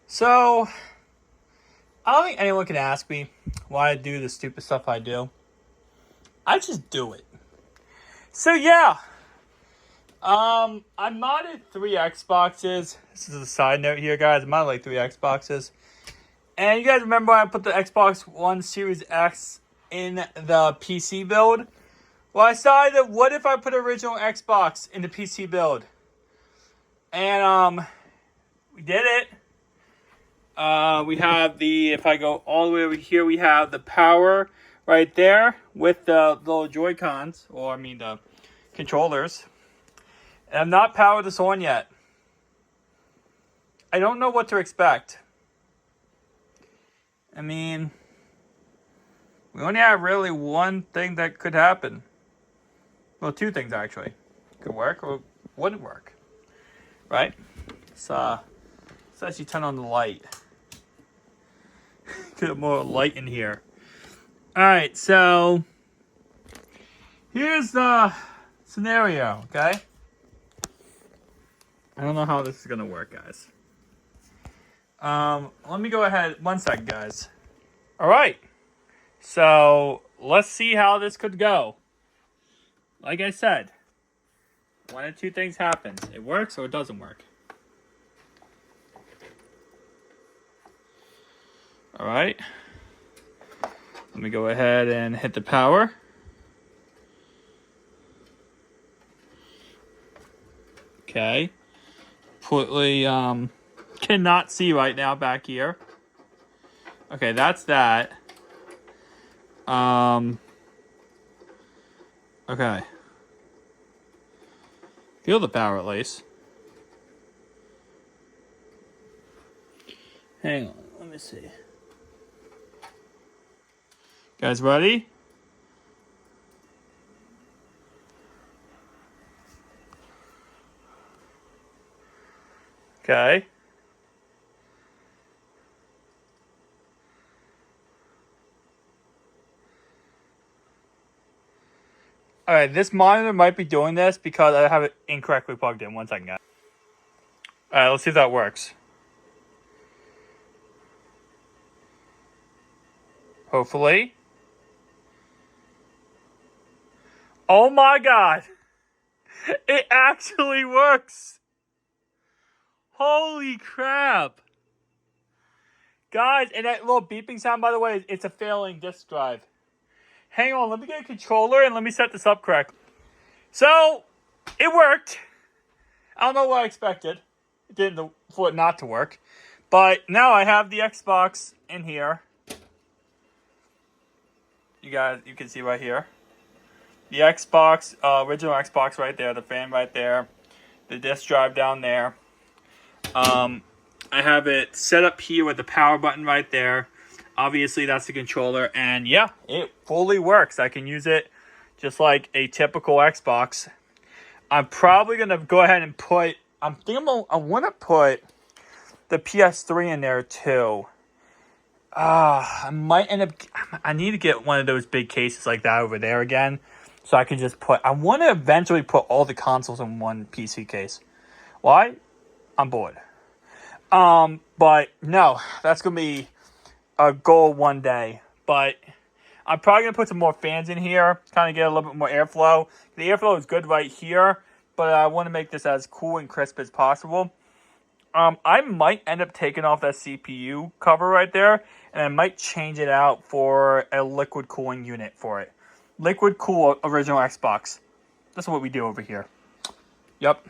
So, I don't think anyone can ask me why I do the stupid stuff I do. I just do it. So yeah, I modded 3 Xboxes. This is a side note here, guys. I modded like 3 Xboxes. And you guys remember when I put the Xbox One Series X in the PC build? Well, I decided, what if I put original Xbox in the PC build? And, we did it. We have if I go all the way over here, we have the power right there with the little Joy-Cons, or I mean the controllers. And I've not powered this on yet. I don't know what to expect. I mean, we only have really one thing that could happen. Well, 2 things actually. Could work or wouldn't work. Right? So, let's actually turn on the light. Get more light in here. Alright, so here's the scenario, okay? I don't know how this is gonna work, guys. Let me go ahead. 1 second, guys. Alright. So let's see how this could go. Like I said, 1 of 2 things happens. It works or it doesn't work. Alright. Let me go ahead and hit the power. Okay. Completely cannot see right now back here. Okay, that's that. Okay. Feel the power at least. Hang on, let me see. Guys ready? Okay. Alright, this monitor might be doing this because I have it incorrectly plugged in. 1 second, guys. Alright, let's see if that works. Hopefully. Oh my god! It actually works! Holy crap! Guys, and that little beeping sound, by the way, it's a failing disk drive. Hang on, let me get a controller and let me set this up correctly. So, it worked. I don't know what I expected. It didn't for it not to work. But now I have the Xbox in here. You can see right here. The Xbox, original Xbox right there, the fan right there, the disk drive down there. I have it set up here with the power button right there. Obviously, that's the controller, and yeah, it fully works. I can use it just like a typical Xbox. I'm probably gonna go ahead and put. I want to put the PS3 in there too. I might end up. I need to get one of those big cases like that over there again, so I can just put. I want to eventually put all the consoles in one PC case. Why? I'm bored. But no, that's gonna be a goal one day. But I'm probably gonna put some more fans in here, kind of get a little bit more airflow. The airflow is good right here, but I want to make this as cool and crisp as possible. I might end up taking off that CPU cover right there, and I might change it out for a liquid cooling unit for it. Liquid cool original Xbox. That's what we do over here. Yep.